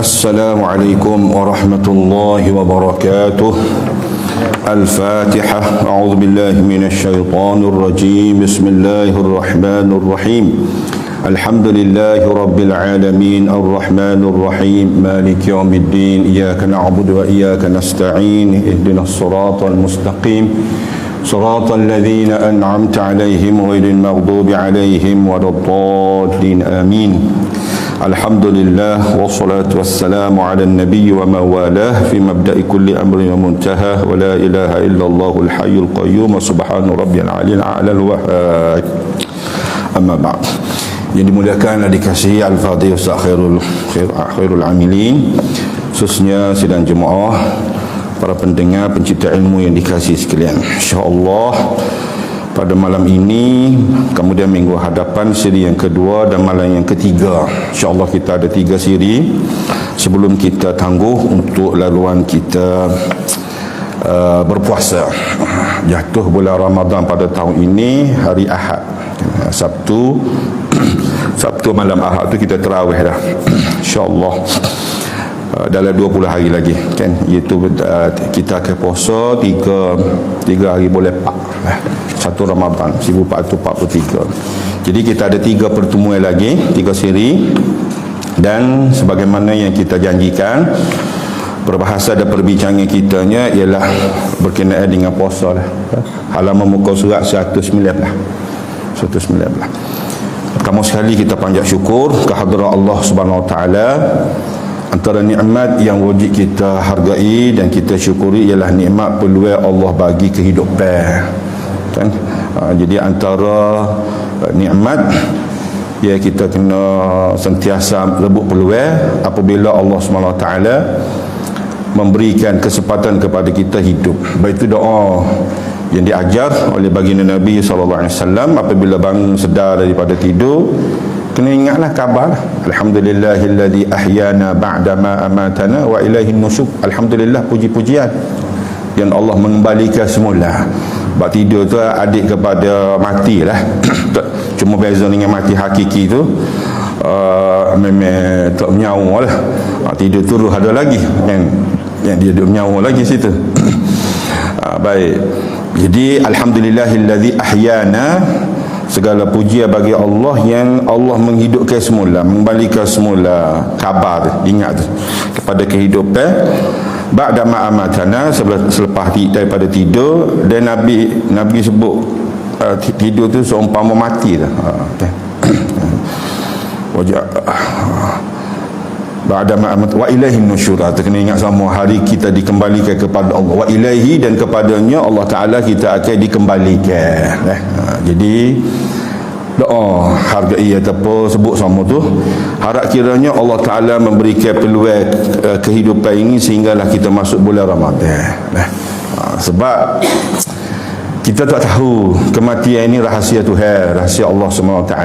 السلام عليكم ورحمة الله وبركاته. الفاتحة. أعوذ بالله من الشيطان الرجيم. بسم الله الرحمن الرحيم. الحمد لله رب العالمين الرحمن الرحيم مالك يوم الدين. إياك نعبد وإياك نستعين. اهدنا الصراط المستقيم صراط الذين أنعمت عليهم غير المغضوب عليهم ولا الضالين. آمين. الحمد لله والصلاة والسلام على النبي ومن والاه في مبدأ كل أمر ومنتهى ولا إله إلا الله الحي القيوم سبحان ربي العلي الأعلى الوهاب. أما بعد. Yang dimuliakan dan dikasihi Al-Fadhil Ustaz Khairul Amilin, khususnya sidang jemaah, para pendengar, pencinta ilmu yang dikasihi sekalian. InsyaAllah pada malam ini, kemudian minggu hadapan siri yang kedua dan malam yang ketiga. InsyaAllah kita ada 3 siri sebelum kita tangguh untuk laluan kita berpuasa. Jatuh bulan Ramadan pada tahun ini hari Ahad, Sabtu malam Ahad tu kita tarawih dah. InsyaAllah dalam 20 hari lagi kan, iaitu kita akan puasa 3 hari boleh 1 Ramadan 1443. Jadi kita ada 3 pertemuan lagi, 3 siri, dan sebagaimana yang kita janjikan, perbahasa dan perbincangan kitanya ialah berkenaan dengan puasa lah. Halaman muka surat 119. Pertama sekali kita panjat syukur ke hadrat Allah Subhanahu Wa Taala. Antara nikmat yang wajib kita hargai dan kita syukuri ialah nikmat peluang Allah bagi kehidupan kan. Jadi antara nikmat ya, kita kena sentiasa rebut peluang apabila Allah Subhanahu Wa Taala memberikan kesempatan kepada kita hidup. Baik itu doa yang diajar oleh baginda Nabi SAW apabila bangun sedar daripada tidur, kena ingatlah kabar, alhamdulillahilladzi ahyana ba'dama amatana wa ilaihin nusyur. Alhamdulillah, puji-pujian yang Allah mengembalikan semula. Sebab tidur tu adik kepada mati lah. Cuma beza dengan mati hakiki tu, memang tak menyawa lah. Tidur tu ruh ada lagi yang dia menyawa lagi situ. Baik, jadi alhamdulillahilladzi ahyana, segala puji bagi Allah yang Allah menghidupkan semula, mengembalikan semula kabar, ingat tu, kepada kehidupan ba'da ma amatana, selepas daripada tidur. Dan Nabi sebut tidur tu seumpama mati dah. Wajah ba'da ma amat wa ilaihin nusyur. Kena ingat sama, hari kita dikembalikan kepada Allah, wa ilaihi, dan kepadanya Allah Ta'ala kita akan dikembalikan. Jadi doa hargai ataupun sebut sama tu, harap kiranya Allah Ta'ala memberikan peluang kehidupan ini sehinggalah kita masuk bulan Ramadan. Sebab kita tak tahu kematian ini rahsia Tuhan, rahsia Allah SWT.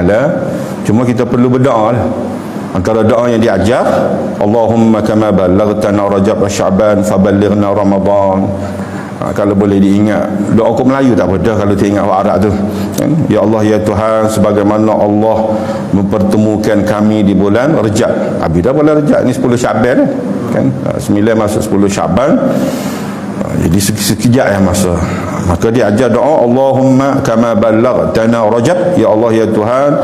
Cuma kita perlu berdoa lah. Antara doa yang diajar, Allahumma kama ballaghtana Rajab wa Sya'ban faballighna Ramadan. Kalau boleh diingat doa aku Melayu tak apa dah, kalau tak ingat Arab tu kan? Ya Allah ya Tuhan, sebagaimana Allah mempertemukan kami di bulan Rajab. Habis dah bulan Rajab ni 10 Sya'ban kan, 9 masuk 10 Sya'ban. Jadi sekejap yang masa. Maka dia ajar doa, Allahumma kama ballaghtana Rajab, ya Allah ya Tuhan,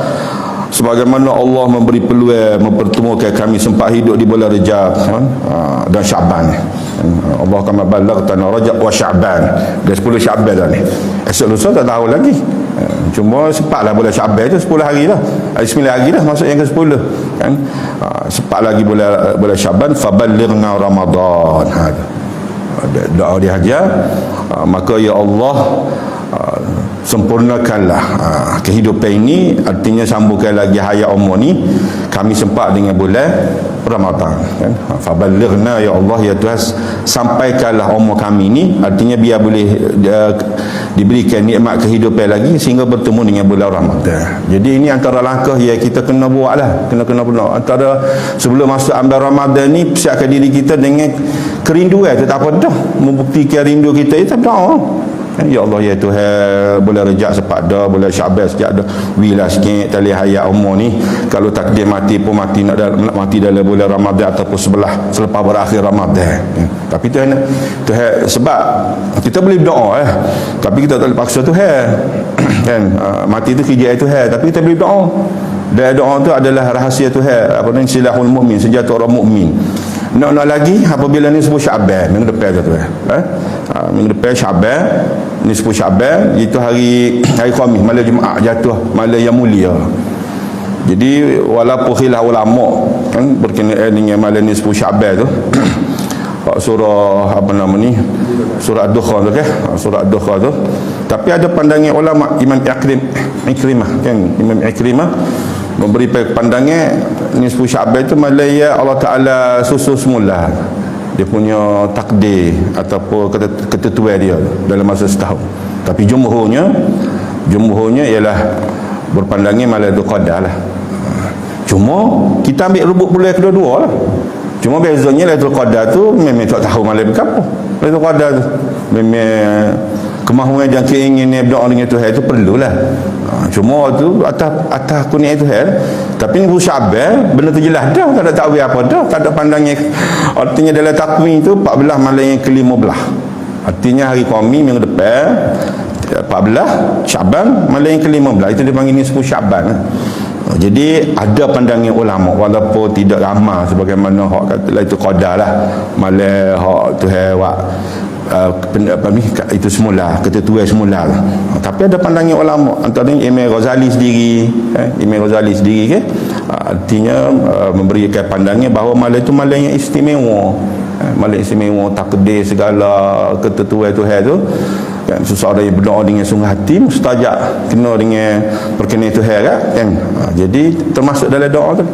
sebagaimana Allah memberi peluang mempertemukan kami sempat hidup di bulan Rajab dan Sya'ban. Allah kama ballaghtana Rajab wa Sya'ban. Dah 10 Sya'ban dah ni. Esok lusa tak tahu lagi. Cuma sempatlah bulan Sya'ban tu 10 hari dah. 9 hari dah masuk yang ke-10 kan. Sempat lagi bulan Sya'ban, faballighna Ramadan. Doa dia ajar, maka ya Allah sempurnakanlah kehidupan ini, artinya sambungkan lagi hayat umur ni kami sempat dengan bulan Ramadan kan. Faballighna ya Allah ya Tuhan, sampaikanlah umur kami ni, artinya biar boleh diberikan nikmat kehidupan lagi sehingga bertemu dengan bulan Ramadan. Jadi ini antara langkah yang kita kena buat lah, kena benar. Antara sebelum masuk ambil Ramadan ni, persiapkan diri kita dengan kerinduan tu, tak apa dah membuktikan rindu kita itu dah. Ya Allah ya Tuhan, boleh rejak sepada, boleh Syaban sejak dah wilah sikit tali hayat umur ni. Kalau takdir mati pun mati nak mati dalam bulan Ramadan ataupun selepas berakhir Ramadan. Tapi Tuhan sebab kita boleh berdoa tapi kita tak boleh paksa Tuhan. Kan mati tu kerja Tuhan, tapi kita boleh berdoa. Dan doa tu adalah rahsia Tuhan, apa ni, silahul mukmin, senjata orang mukmin. Nak lagi apabila ni sebut Syaban minggu depan tu minggu depan Syaban, ni sebut Syaban, itu hari Khamis, malam Jumaat jatuh malam yang mulia. Jadi walaupun khilaf ulama kan berkenaan dengan malam ni sebut Syaban tu surah apa nama ni, surah Ad-Dukhan tu kan, surah Ad-Dukhan tu, tapi ada pandangan ulama Imam Ikrimah kan, Imam Ikrimah memberi pandangan nisfu Syaban itu malaya Allah Ta'ala susun semula dia punya takdir ataupun ketentuan dia dalam masa setahun. Tapi jumhurnya ialah berpandangan Lailatul Qadar lah. Cuma kita ambil rebut bulan kedua-dua lah. Cuma bezanya Lailatul Qadar tu memang tak tahu malam berapa. Lailatul Qadar tu memang kemahuan dan keinginan berdoa dengan Tuhan itu perlulah. Cuma tu atas kurnia Tuhan. Tapi ni Syaban benda tu jelas dah, tak ada takwil apa dah, tak ada pandangnya. Artinya dalam takwil tu 14 malam yang ke-15. Artinya hari Khamis minggu depan 14 Syaban malam yang ke-15, itu dipanggil nisfu Syaban. Jadi ada pandangan ulama walaupun tidak ramai sebagaimana hak kata itu qadar lah, malam hak Tuhan buat itu semula, ketentuan semula lah. Tapi ada pandangan ulama, antaranya Imam Ghazali sendiri ke, artinya memberikan pandangan bahawa malam itu malam yang istimewa, malam istimewa, takdir segala ketentuan Tuhan tu kan. Seseorang yang berdoa dengan sungguh hati mustajab kena dengan perkenan Tuhan kan. Jadi termasuk dalam doa tu.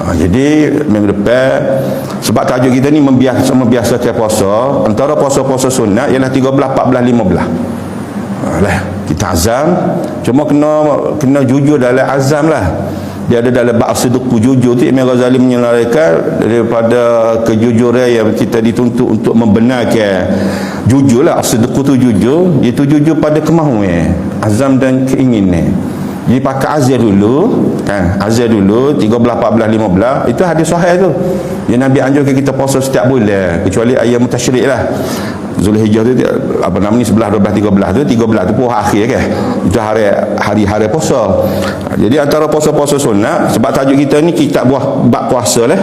Jadi minggu depan, sebab tajuk kita ni membiasakan puasa, antara puasa-puasa sunat ialah 13, 14, 15 lah kita azam. Cuma kena jujur dalam azam lah. Dia ada dalam bab sidqu jujur tu, Imam Ghazali menyelarakan daripada kejujuran yang kita dituntut untuk membenarkan. Jujur lah, sidqu tu jujur, iaitu jujur pada kemahuan, azam dan keinginan. Jadi pakai azar dulu kan, azar dulu 13, 14, 15 itu hadis sahih tu. Yang Nabi anjurkan kita puasa setiap bulan kecuali ayam tasyrik lah. Zulhijjah tu apa nama ni, 11, 12, 13 tu, 13 tu pun akhir kan, itu hari-hari puasa. Jadi antara puasa-puasa sunat, sebab tajuk kita ni kitab bab puasa lah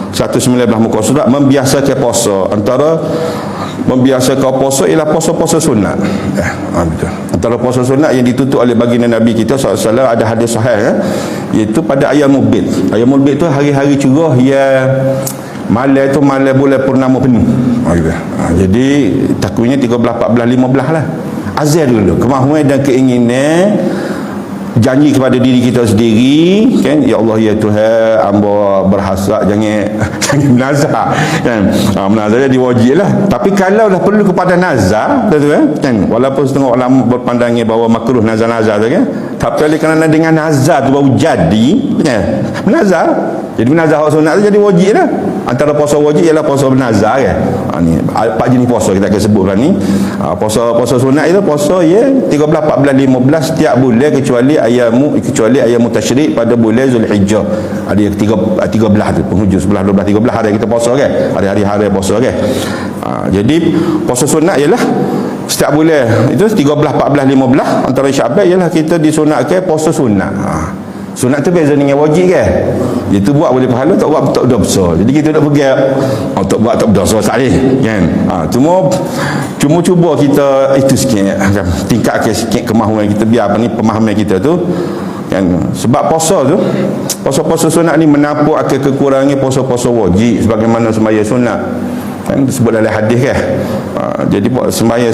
119 muka surat, membiasakan puasa. Antara membiasakan puasa ialah puasa-puasa sunat. Betul. Antara puasa sunat yang ditutup oleh baginda Nabi kita SAW ada hadis sahih iaitu pada Ayyamul Bid. Ayyamul Bid tu hari-hari curah yang malam tu malam bulan purnama penuh. Jadi takwilnya 13, 14, 15 lah. Azar dulu kemahuan dan keinginan, janji kepada diri kita sendiri kan, ya Allah ya Tuhan, hamba berhasrat jangan menazar kan. Menazar jadi wajib lah. Tapi kalau dah perlu kepada nazar kan, walaupun setengah ulama berpandangan bahawa makruh nazar-nazar tu kan, tapi kerana dengan nazar tu baru jadi kan, menazar. Jadi menazar hak sunat tu jadi wajib lah. Antara puasa wajib ialah puasa bernazar kan. Ni 4 jenis puasa kita akan sebut lah ni. Puasa sunat itu puasa ya 13, 14, 15 setiap bulan kecuali ayam tasyrik pada bulan Zulhijjah. Ada yang 13 tu penghujung 11, 12, 13 hari kita puasa kan. Hari-hari puasa kan. Jadi puasa sunat ialah setiap bulan itu 13, 14, 15 antara Syaban ialah kita disunatkan puasa sunat. Sunat tu beza dengan wajib kan. Itu buat boleh pahala, tak buat tak berdosa. Jadi kita nak pergi tak buat tak berdosa sekali kan. Cuma cuba kita itu sikit tingkatkan sikit kemahuan kita biar apa ni pemahaman kita tu kan. Sebab puasa sunat ni menampuk akan kekurangan puasa-puasa wajib sebagaimana sembahyang sunat kan disebut dalam hadis kan. Jadi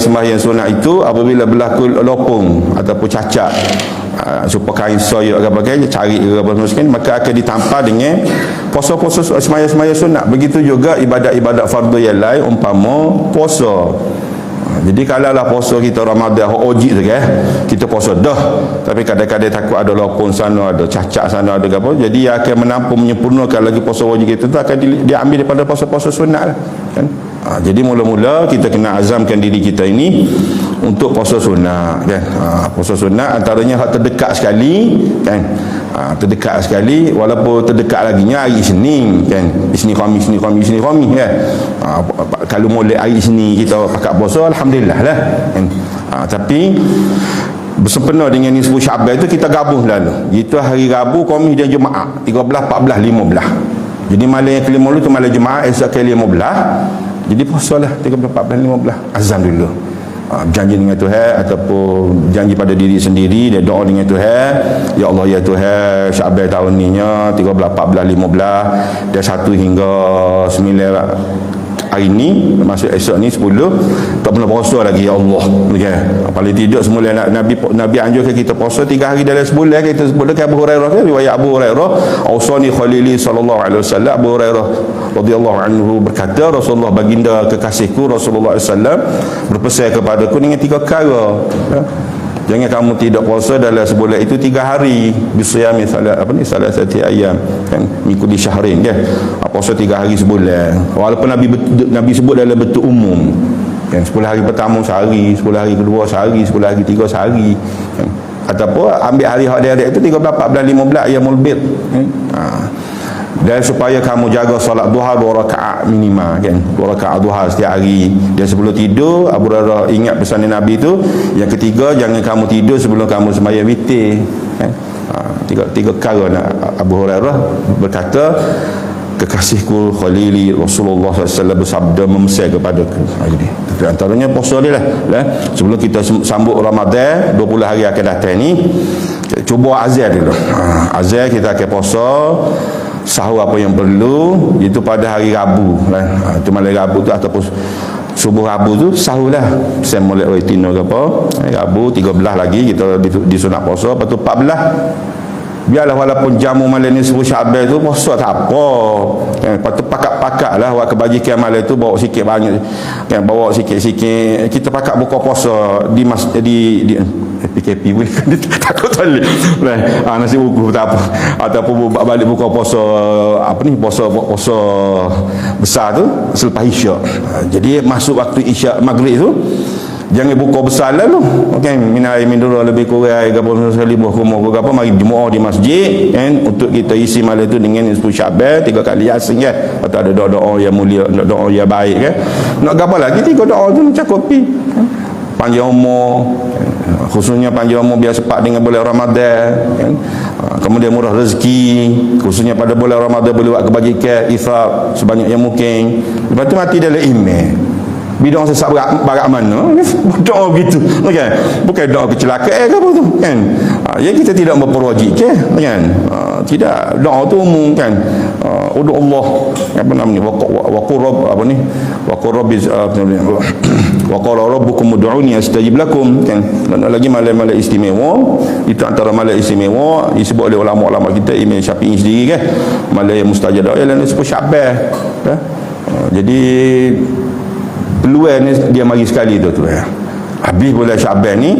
sembahyang sunat itu apabila berlaku lopong ataupun cacat supaya kain soyok ke cari ke apa semua, maka akan ditampar dengan puasa-puasa sembahyang sunat. Begitu juga ibadat-ibadat fardu yang lain umpama puasa. Jadi kalau lah puasa kita Ramadan wajib tu kan, kita puasa dah, tapi kadang-kadang takut ada lopong sana, ada cacat sana, ada apa, jadi ia akan menampung menyempurnakan lagi puasa wajib kita tu akan diambil daripada puasa-puasa sunat lah, kan. Jadi mula-mula kita kena azamkan diri kita ini untuk puasa sunat kan. Puasa sunat antaranya hak terdekat sekali kan. Terdekat sekali, walaupun terdekat lagi nya hari Isnin kan. Isnin Khamis kan. Kalau mulai hari Isnin kita pakat puasa, alhamdulillah lah kan. Tapi bersempena dengan nisfu Syaban itu kita gabung lalu. Itu hari Rabu, Khamis dan Jumaat 13, 14, 15. Jadi malam yang kelima itu malam Jumaat, esok ke 15. Jadi puasalah 13, 14, 15. Azam dulu. Berjanji dengan Tuhan ataupun janji pada diri sendiri, dia doa dengan Tuhan, ya Allah ya Tuhan, Syaban tahun ni nya 13, 14, 15 dan 1 hingga 9 hari ni, masuk esok ni 10 tak pernah puasa lagi, ya Allah okay. Paling tidak semula Nabi anjurkan kita puasa 3 hari dalam sebulan. Kita sebut ke Abu Hurairah kan, riwayat Abu Hurairah, ausani khalili sallallahu alaihi wasallam. Abu Hurairah radhiyallahu anhu berkata, Rasulullah baginda kekasihku Rasulullah SAW berpesan kepadaku dengan 3 perkara ya. Jangan kamu tidak puasa dalam sebulan itu 3 hari. Bisyami salah satu ayam kan, mengikuti syahrin kan. Puasa 3 hari sebulan. Walaupun Nabi sebut dalam bentuk umum kan, 10 hari pertama sehari, 10 hari kedua sehari, 10 hari ketiga sehari kan. Ataupun ambil hari hak dia itu 13, 14, 15 ayyamul bid kan. Dan supaya kamu jaga solat duha 2 rakaat minima kan, 2 rakaat duha setiap hari. Dan sebelum tidur, Abu Hurairah ingat pesan Nabi itu, yang ketiga, jangan kamu tidur sebelum kamu sembahyang witir kan. Tiga perkara Abu Hurairah berkata, kekasihku Khalili Rasulullah SAW bersabda memesan kepadaku. Jadi antaranya puasa dia lah. Sebelum kita sambut Ramadan 20 hari akan datang ni, cuba azan dulu. Azan kita akan puasa, sahur apa yang perlu itu pada hari Rabu lah. Itu malam Rabu tu ataupun subuh Rabu tu sahur lah. Saya mulai rutin ke apa, hari Rabu 13 lagi kita disunat puasa. Lepas tu 14 biarlah walaupun jamu malam ni sebut Syaban tu puasa tak apa kan. Lepas tu pakat-pakat lah awak kebajikan malam tu bawa sikit banyak kan, bawa sikit-sikit kita pakat buka puasa di PKP boleh takut balik nasi buku tak apa, ataupun balik buka puasa puasa besar tu selepas Isyak. Jadi masuk waktu Isyak Maghrib tu jangan buka besar lah tu okay. Minai mindura lebih kurang 35 kumur ke apa, mari jemaah di masjid kan, untuk kita isi malam tu dengan nisfu Syaban 3 kali Yasin kan. Atau ada doa-doa yang mulia, doa yang baik kan. Nak apa lagi 3 doa tu mencakupi kan? Panjang umur khususnya panjang umur biar cepat dengan bulan Ramadan kan? Kemudian murah rezeki khususnya pada bulan Ramadan, boleh buat kebajikan ifak sebanyak yang mungkin. Lepas tu mati dalam iman. Bidang sesak barat mana doa begitu kan, bukan doa kecelakaan ke apa tu kan. Ya kita tidak memperwajibkan kan, tidak, doa tu umum kan. Udu Allah apa namanya, wa qurrab apa ni, wa qurrabiz wa qala rabbukum ud'uni astajib lakum kan. Lagi malam-malam istimewa, itu antara malam istimewa disebut oleh ulama-ulama kita, Imam Syafi'i sendiri kan, malam yang mustajab ialah disebut Syaban kan. Jadi peluang ni dia mari sekali tu ya. Habis bulan Syaban ni,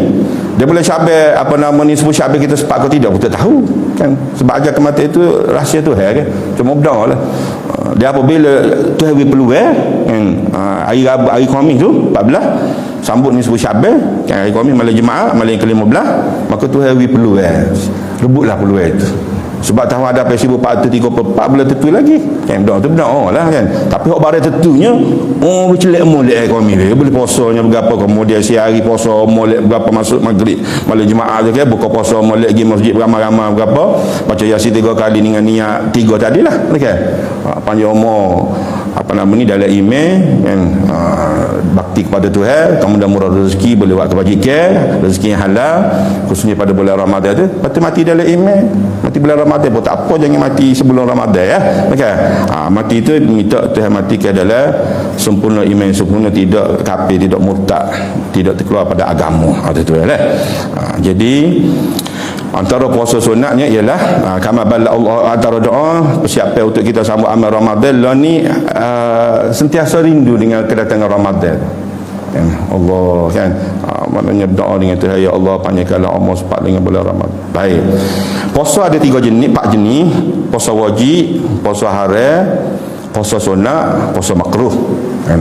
dia bulan Syaban apa nama ni sebut Syaban kita sepak ke tidak kita tahu kan. Sebab ajar kematian itu rahsia Tuhan kan. Cuma benar lah. Dia apabila Tuhan beri peluang kan, hari Rabu, hari Khamis tu 14 sambut ni sebut Syaban kan, hari Khamis malam Jumaat malam yang ke-15, maka Tuhan beri peluang. Rebutlah peluang itu. Sebab tahu ada pesibu 434 bulan tentu lagi kan, benar tu benar lah kan. Tapi hak barang tentunya bercelak molek kami dia boleh puasanya berapa, kemudian siang hari puasa molek berapa, masuk maghrib malam Jumaat tu kan, buka puasa molek pergi masjid ramai-ramai berapa, baca Yasin 3 kali dengan niat 3 tadilah kan. Panjang umur apa nama ni dalam iman kan, bakti kepada Tuhan, kemudian murah rezeki, boleh buat kebajikan, rezeki yang halal khususnya pada bulan Ramadan tu. Lepas tu mati dalam iman, mati bulan Ramadan pun tak apa, jangan mati sebelum Ramadan ya okay. Mati tu minta Tuhan matikan dalam sempurna iman, sempurna, tidak kafir, tidak murtad, tidak terkeluar pada agama. Itu lah. Jadi antara puasa sunatnya ialah kama bala Allah, antara doa persiapan untuk kita sambut amal Ramadan lah ni, sentiasa rindu dengan kedatangan Ramadan kan. Allah kan, maknanya doa dengan Tuhan, ya Allah panjangkanlah umur sempat dengan bulan Ramadan. Baik, puasa ada 3 jenis, 4 jenis. Puasa wajib, puasa haram, puasa sunat, puasa makruh kan.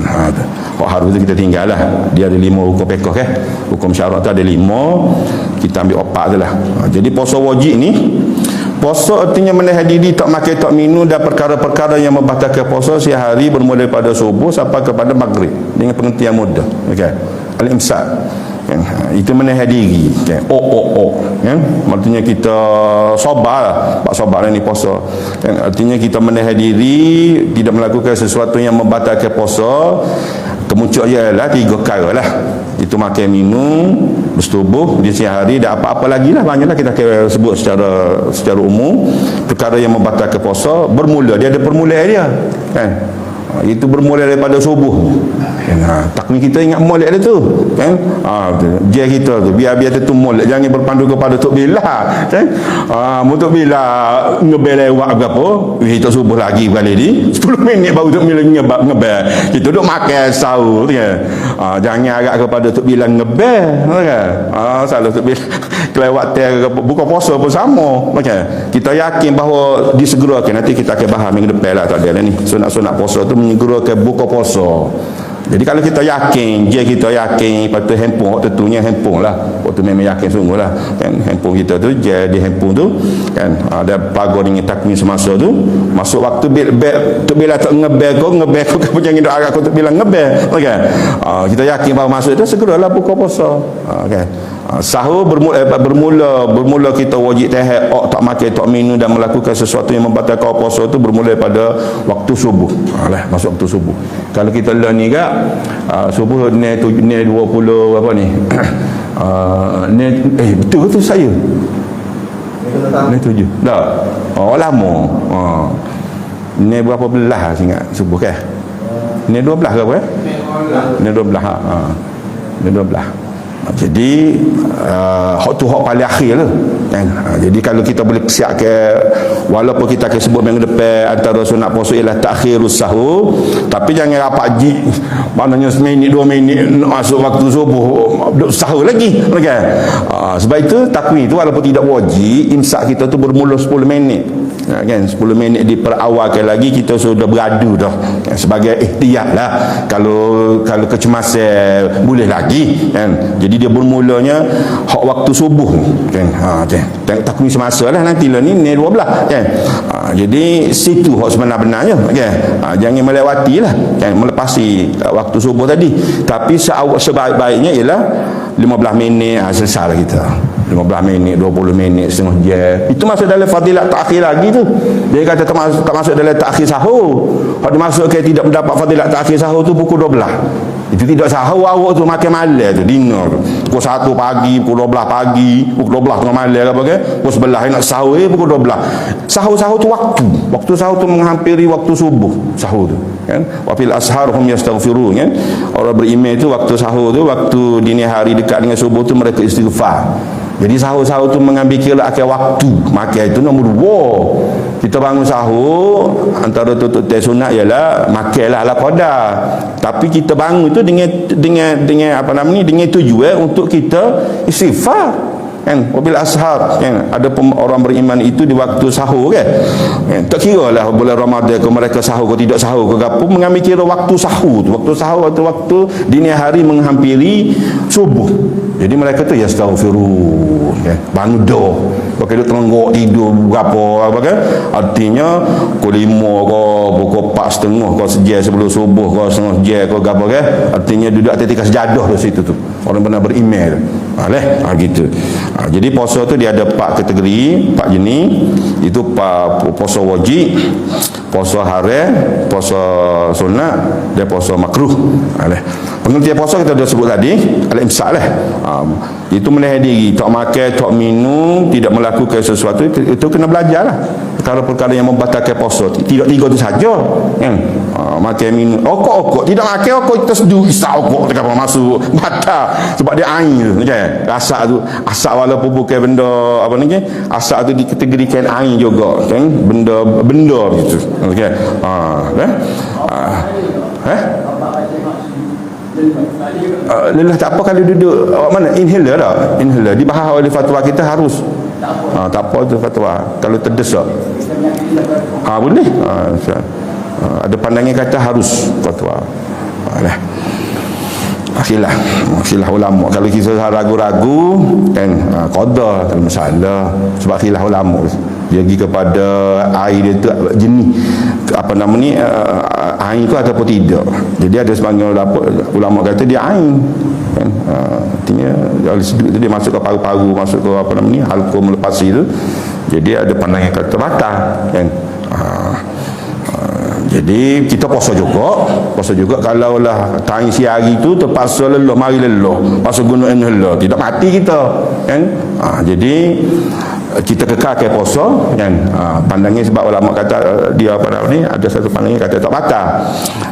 Harus tu kita tinggal lah. Dia ada 5 hukum fiqh kan. Hukum syarak tu ada 5, kita ambil 4 tu lah. Jadi puasa wajib ni, puasa artinya menahan diri tak makan tak minum dan perkara-perkara yang membatalkan puasa sehari bermula daripada subuh sampai kepada maghrib dengan pengertian mudah. Okey. Al-imsak kan. Itu menahan diri kan. Kan. Maksudnya kita sabar lah. Pak sabar ni puasa kan. Artinya kita menahan diri tidak melakukan sesuatu yang membatalkan puasa. Kemuncak ialah 3 perkara lah. Itu makan minum, bersetubuh di siang hari dan apa-apa lagi lah, banyaklah kita akan sebut secara umum. Perkara yang membatalkan puasa bermula, dia ada permulaan dia kan. Itu bermula daripada subuh kan. Takmir kita ingat molek dia tu kan. Dia kita tu biar tu molek, jangan berpandu kepada Tok Bila kan. Tok Bila ngebel lewat berapa, kita subuh lagi kali ni 10 minit baru Tok Bila ngebel. Kita duk makan sahur kan. Jangan agak kepada Tok Bila ngebel kan. Salah Tok Bila kelewat buka puasa pun sama kan. Kita yakin bahawa disegerakan, nanti kita akan bahas minggu depan lah tak ada ni. Sunat-sunat puasa tu menyegerakan buka puasa. Jadi kalau kita yakin, kita yakin, lepas tu handphone waktu tentunya handphone lah, waktu memang yakin sungguh lah kan. Handphone kita tu di handphone tu kan, ada pagar dengan takmir semasa tu, masuk waktu tu bila tak ngebel kau jangan doa aku tu bilang ngebel kan. Kita yakin bahawa masuk tu segeralah buka puasa kan. Sahur bermula kita wajib tahan tak makan tak minum dan melakukan sesuatu yang membatalkan puasa tu bermula pada waktu subuh. Masuk waktu subuh. Kalau kita lah ni kak subuh ni 20 apa ni betul tu saya ni 7 dah lama ni berapa belah ingat subuh kan ni 12 ke apa ni 12 ni 12. Jadi hak tu hak paling akhir lah kan. Jadi kalau kita boleh persiapkan, walaupun kita akan sebut minggu depan antara sunat puasa ialah takhirus sahur, tapi jangan rapat ji maknanya seminit 2 minit masuk waktu subuh sahur lagi kan. Sebab itu takmir tu walaupun tidak wajib, imsak kita tu bermula 10 minit kan. 10 minit diperawalkan lagi, kita sudah beradu dah kan? Sebagai ihtiyat lah, kalau kecemasan boleh lagi kan. Jadi dia bermulanya hak waktu subuh kan. Tengok takmir semasa lah nanti lah ni 12 kan. Jadi situ hak sebenar-benarnya kan. Jangan melewati lah kan, melepasi waktu subuh tadi. Tapi sebaik-baiknya ialah 15 minit selesai kita. 15 minit, 20 minit, setengah jam. Itu masuk dalam fadilat takhir lagi tu. Dia kata tak masuk dalam takhir sahur. Kalau dimasuk ke tidak mendapat fadilat takhir sahur tu pukul 12. Itu tidak sahur awak tu makan malam tu, dinner tu. Pukul 1 pagi, pukul 12 pagi, pukul 12 tengah malam ke apa ke? Pukul 11 nak sahur pukul 12. Sahur tu waktu. Waktu sahur tu menghampiri waktu subuh. Sahur tu kan. Wa fil ashar hum yastaghfirun kan. Orang beriman tu waktu sahur tu, waktu dini hari dekat dengan subuh tu mereka istighfar. Jadi sahur-sahur tu mengambil kira akan waktu makan itu nombor 2. Kita bangun sahur, antara tutup teh sunat ialah makanlah ala qadar. Tapi kita bangun itu dengan apa namanya, dengan tujuan untuk kita istighfar kan. Wabil ashar kan. Ada orang beriman itu di waktu sahur kan. Tak kira lah bulan Ramadan ke mereka sahur ke tidak sahur ke apa, mengambil kira waktu sahur tu. Waktu sahur atau waktu dini hari menghampiri subuh. Jadi mereka tu yastaghfirun kan. Bangun dah. Pakai duk terenggok tidur berapa apa kan. Artinya pukul 5 ke pukul 4.30 ke sejam sebelum subuh ke setengah jam ke apa kan. Artinya duduk atas sejadah di situ tu. Orang benar beriman. Gitu. Jadi puasa tu dia ada 4 kategori, 4 jenis. Itu puasa wajib, puasa haram, puasa sunat dan puasa makruh. Pengertian puasa kita dah sebut tadi, al-imsak lah. Itu menahan diri, tak makan, tak minum, tidak melakukan sesuatu, itu kena belajar lah. Perkara-perkara yang membatalkan puasa, tidak 3 tu saja kan. Makan minum, okok, tidak makan okok, kita seduh isak okok dekat masuk batal sebab dia air kan. Asak walaupun bukan benda apa ni kan, asak tu dikategorikan air juga kan, benda gitu okey. Lelah tak apa kalau duduk awak mana inhaler dah. Inhaler dibahas oleh fatwa kita harus tak apa tu fatwa kalau terdesak boleh Ada pandangan kata harus fatwa. Lah. Khilaf ulama. Kalau kita ragu-ragu kan qada tak masalah, sebab khilaf ulama dia pergi kepada air dia tu jenis apa nama ni, air tu ataupun tidak. Jadi ada sebahagian ulama kata dia air kan, artinya dia masuk ke paru-paru, masuk ke apa nama ni, halqum lepasi tu. Jadi ada pandangan kata batal kan. Jadi kita puasa juga kalau lah tang siari tu terpaksa lelah, mari lelah, pasal guna lelah, tidak mati kita kan. Jadi kita kekalkan puasa kan. Pandangan sebab ulama kata dia apa ni, ada satu pandangan kata tak batal,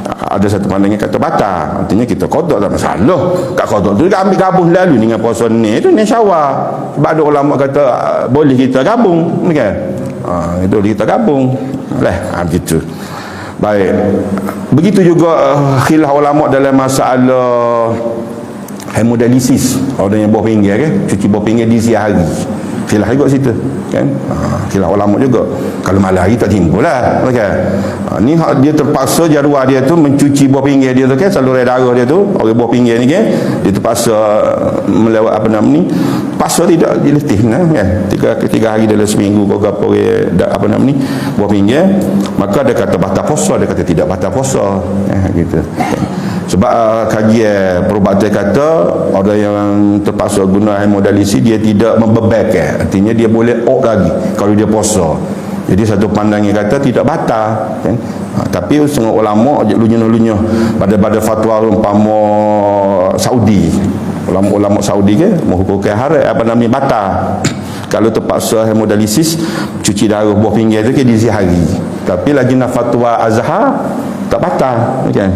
ada satu pandangan kata batal, artinya kita qada tak masalah. Kat qada tu kita ambil gabung lalu dengan puasa ni tu ni syawal, sebab ada ulama kata boleh kita gabung kan. Itu kita gabung lah begitu. Baik. Begitu juga khilaf ulama dalam masalah hemodialisis. Orang yang buah pinggir kan, cuci buah pinggir di siang hari. Khilaf juga situ kan. Khilaf ulama juga. Kalau malam hari tak timbul lah kan. Ni dia terpaksa jadual dia tu mencuci buah pinggir dia tu kan, saluran darah dia tu, orang buah pinggir ni kan, dia terpaksa melewat apa nama ni, paksa tidak diletih kan. Tiga hari dalam seminggu kau apa apa nama ni, buah pinggir, maka ada kata batal puasa, ada kata tidak batal puasa gitu. Sebab kajian perubatan kata orang yang terpaksa guna hemodialisis dia tidak membebankan, artinya dia boleh lagi kalau dia puasa. Jadi satu pandangan kata tidak batal kan? Tapi setengah ulama lunyuh-lunyuh pada fatwa umpama Saudi, ulama-ulama Saudi ke menghukumkan haram apa namanya batal kalau terpaksa hemodialisis, cuci darah buah pinggir tu ke di hari. Tapi lagi nak fatwa Azhar tak batal kan,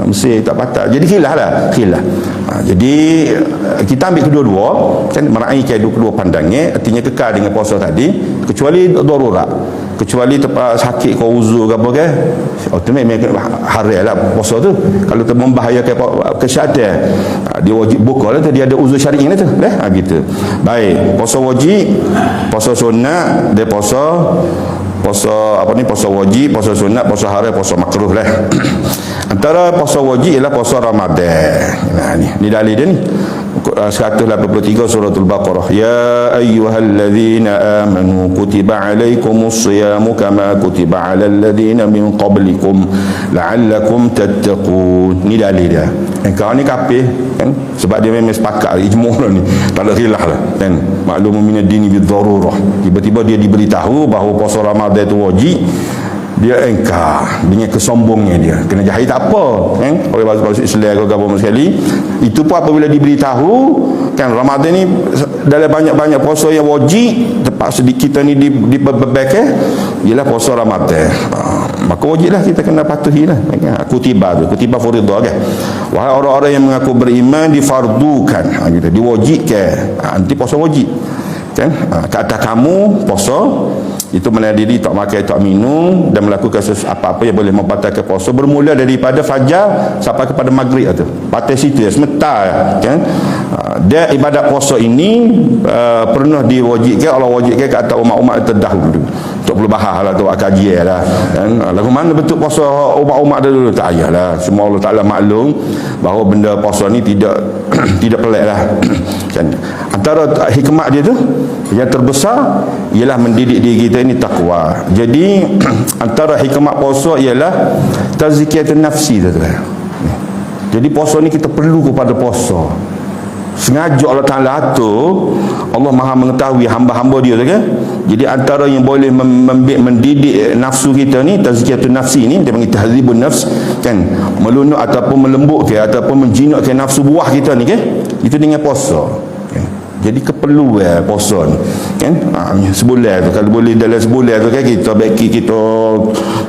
mesti tak batal. Jadi khilaf lah, khilaf. Jadi kita ambil kedua-dua kan, meraihkan kedua pandangan, artinya kekal dengan puasa tadi, kecuali darurat, kecuali sakit kau uzur ke apa ke, otomatik haram lah puasa tu. Kalau membahayakan kesihatan, dia wajib buka lah tu, dia ada uzur syar'i lah tu gitu. Baik, puasa wajib, puasa sunat, dia puasa apa ni, puasa wajib, puasa sunat, puasa haram, puasa makruh lah. Antara puasa wajib ialah puasa Ramadan. Ni dalil dia ni. 183 suratul Baqarah. Ya ayyuhalladzina amanu kutiba alaikumus siyamu kama kutiba alal ladzina min qablikum la'allakum tattaqun. Ni dalil dia. Kau ni kafir kan? Sebab dia memang sepakat ijmu' lah ni. Tak ada khilaf lah kan. Ma'lumun minad dini bid-darurah. Tiba-tiba dia diberitahu bahawa puasa Ramadan itu wajib, dia engkar dengan kesombongnya dia kena jahit tak apa kan, oleh bahasa Islam kalau gabung sekali. Itu pun apabila diberitahu kan Ramadan ni dalam banyak-banyak puasa yang wajib, terpaksa kita ni dibebankan ialah puasa Ramadan, maka wajiblah kita kena patuhi lah. Kutiba tu, kutiba furidah kan, wahai orang-orang yang mengaku beriman difardukan gitu, diwajibkan nanti puasa wajib kan, kata kamu puasa itu menahan tak makan, tak minum dan melakukan apa-apa yang boleh membatalkan puasa bermula daripada fajar sampai kepada maghrib tu. Batas situ ya, sementara kan. Dia ibadat puasa ini pernah diwajibkan, Allah wajibkan ke atas umat-umat terdahulu. Tak perlu bahas lah tu, kajian lah kan. Lagu mana bentuk puasa umat-umat dulu tak payahlah. Semua Allah Ta'ala maklum bahawa benda puasa ni tidak tidak pelik lah kan. Antara hikmat dia tu yang terbesar ialah mendidik diri kita ini takwa. Jadi antara hikmat puasa ialah tazkiyatun nafsi tu kan. Jadi puasa ni kita perlu kepada puasa. Sengaja Allah Ta'ala atur, Allah Maha mengetahui hamba-hamba dia tu kan. Jadi antara yang boleh mendidik nafsu kita ni, tazkiyatun nafsi ni, dia panggil tahzibun nafs kan, melunak ataupun melembutkan ataupun menjinakkan nafsu buah kita ni kan, itu dengan puasa kan. Jadi keperluan puasa ni kan, sebulan tu kalau boleh dalam sebulan tu kan kita bagi kita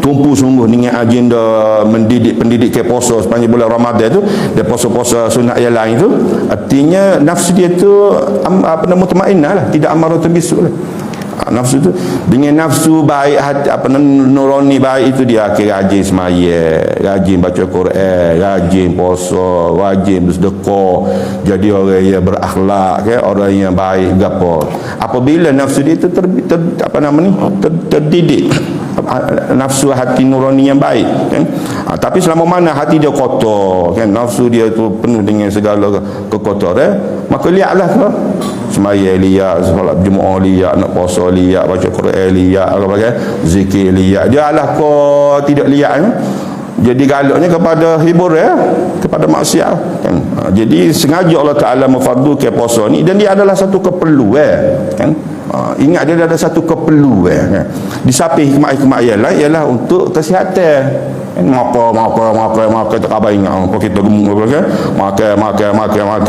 tumpu sungguh dengan agenda mendidik pendidikan puasa sepanjang bulan Ramadan tu, dan puasa-puasa sunat yang lain tu, artinya nafsu dia tu apa nama, mutmainnah lah, tidak amaratun bisu lah. Nafsu tu dengan nafsu baik hati, apa nurani baik itu dia akhir rajin sembahyang, rajin baca Quran, rajin puasa, rajin bersedekah, jadi orang yang berakhlak kan, orang yang baik gapo. Apabila nafsu dia itu apa nama ni terdidik nafsu hati nurani yang baik kan. Tapi selama mana hati dia kotor kan, nafsu dia tu penuh dengan segala kekotoran, maka lihatlah tu semaya liat, solat Jumaat liat, nak puasa liat, baca Quran liat, apa zikir liat, dia alah kau tidak liat kan? Jadi galaknya kepada hibur ya, kepada maksiat kan. Jadi sengaja Allah Taala memfardukan puasa ni, dan dia adalah satu keperluan kan. Ingat dia ada satu keperluan kan. Di samping hikmah-hikmah yang lain ialah untuk kesihatan kan. Maka tak khabar ingat apa kita gemuk kan. Makan.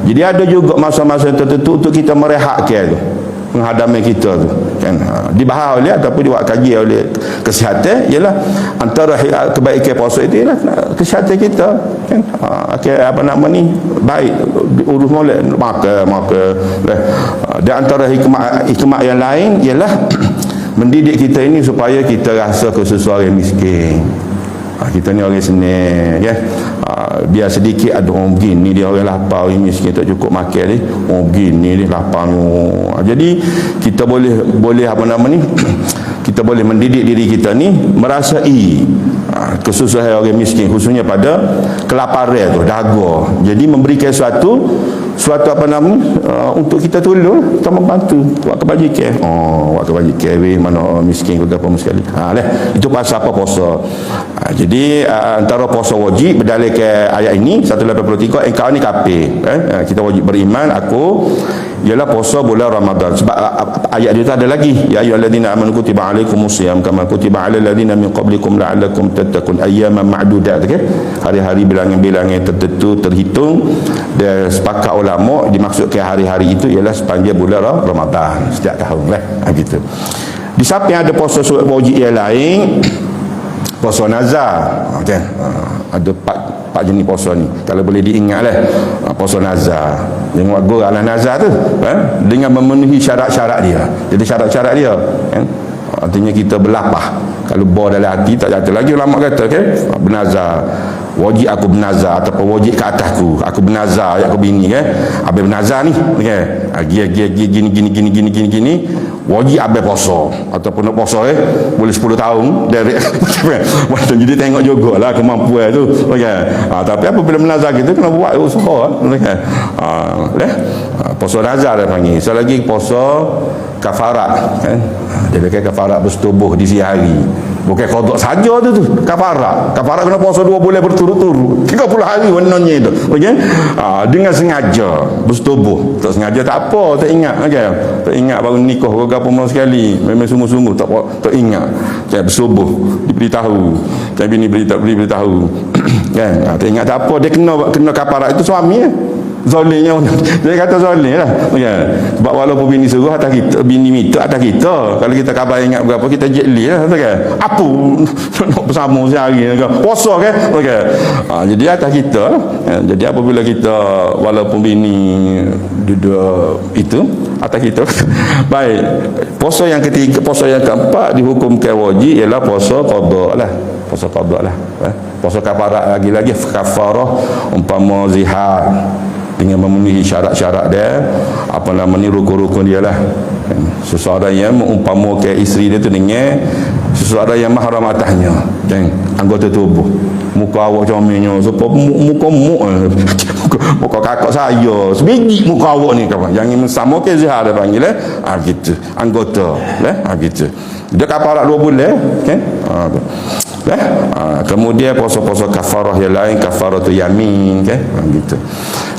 Jadi ada juga masa-masa tertentu untuk kita merehatkan tu penghadapan kita tu kan. Dibahas oleh ataupun dibuat kaji oleh kesihatan ialah antara kebaikan puasa itu ialah kesihatan kita kan. Apa nama ni, baik urus molek makan. Dan antara hikmah yang lain ialah mendidik kita ini supaya kita rasa kesesuaian miskin. Kita ni orang senang ya. Biar sedikit ada orang begini dia orang lapar, orang miskin tak cukup makan ni, orang begini dia lapar. Jadi kita boleh apa nama ni kita boleh mendidik diri kita ni merasai kesusahan orang miskin, khususnya pada kelaparan tu, dahaga. Jadi memberikan suatu apa nama untuk kita tolong, kita membantu buat kebajikan. Buat kebajikan mana orang miskin ke apa sekali. Itu pasal apa puasa. Jadi antara puasa wajib berdalilkan ayat ini 183, engkau ni kafir. Kita wajib beriman aku ialah puasa bulan Ramadan. Sebab ayat dia ada lagi, ya ayyuhallazina amanu kutiba alaikumusiyam kama kutiba alal ladzina min qablikum la'allakum tattaqun ayyaman ma'dudat. Hari-hari bilangan-bilangan tertentu terhitung, dan sepakat ulama dimaksudkan hari-hari itu ialah sepanjang bulan Ramadan setiap tahun lah gitu. Di samping ada puasa wajib yang lain, puasa nazar kan. Ada empat jenis puasa ni kalau boleh diingat lah. Puasa nazar, tengok gua ala nazar tu dengan memenuhi syarat-syarat dia. Jadi syarat-syarat dia kan, artinya kita berlapah. Kalau bor dalam hati tak jatuh lagi, ulama kata kan, bernazar, wajib aku bernazar ataupun wajib ke atasku, aku bernazar aku bini kan, habis bernazar ni kan, gini wajib habis puasa ataupun nak puasa boleh 10 tahun direct. Jadi tengok jugalah kemampuan tu kan. Tapi apabila bernazar kita kena buat usaha kan. Puasa nazar dia panggil. Selagi puasa kafarat kan, dia pakai kafarat bersetubuh di siang hari, bukan qada saja tu kafarat kena puasa 2 bulan berturut-turut 30 hari warnanya itu okey. Dengan sengaja bersetubuh, tak sengaja tak apa, tak ingat okey, tak ingat baru nikah ke apa sekali, memang sungguh-sungguh tak ingat saya bersetubuh diberitahu, saya bini beritahu kan, tak ingat tak apa, dia kena kafarat itu suami zalimnya. Dia kata zalim lah kan? Sebab walaupun bini suruh atas kita, bini minta atas kita, kalau kita khabar ingat berapa kita jeli lah kan, apa nak bersama sehari kan, puasa kan jadi atas kita lah. Jadi apabila kita walaupun bini duduk itu atas kita baik. Puasa yang ketiga, puasa yang keempat dihukumkan wajib ialah puasa qada lah. Puasa qada lah. Puasa kafarat lagi kafarah umpama zihar dengan memenuhi syarat-syarat dia, apa nama ni, rukun-rukun dia lah. Seseorang yang mengumpamakan isteri dia tu dengan seseorang yang mahram atasnya dan anggota tubuh, muka awak comelnya supaya muka kakak saya sebiji muka awak ni kawan, jangan sama ke zihar dia panggil gitu, anggota gitu. Dia kafarat 2 bulan kan. Kemudian puasa-puasa kafarah yang lain, kafaratul yamin kan gitu.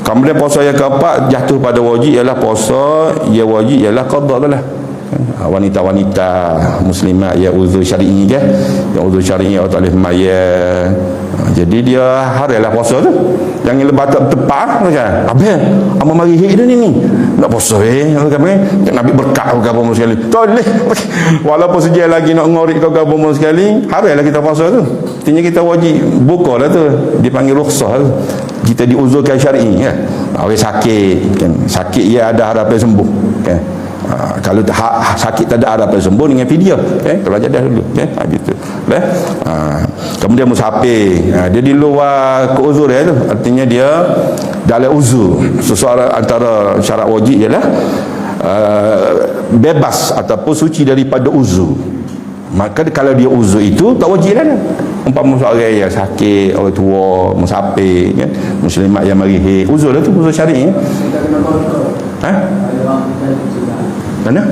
Kemudian puasa yang keempat jatuh pada wajib ialah puasa yang wajib ialah qada lah. Wanita-wanita muslimat yang uzur syar'i kan, yang uzur syar'i atau boleh mayat, jadi dia harilah puasa tu, jangan lebat tepat kan. Habis amal mari hik dia ni nak puasa kan Nabi berkat ke apa sekali boleh, walaupun sejak lagi nak ngorik ke apa sekali, harilah kita puasa tu. Artinya kita wajib buka lah tu, dipanggil rukhsah tu, kita diuzurkan syar'i kan. Orang sakit kan, sakit ia ada harapan sembuh kan. Kalau sakit tak ada harapan sembuh dengan fidyah kalau jadah dulu gitu. Kemudian musafir, dia di luar keuzur tu, artinya dia dalam uzur. Seseorang antara syarat wajib ialah bebas ataupun suci daripada uzur. maka kalau dia uzur itu tak wajib lah. Umpama seorang yang sakit, orang tua, musafir kan, muslimat yang marihir, uzur lah tu, uzur syar'i. Ha? Mana?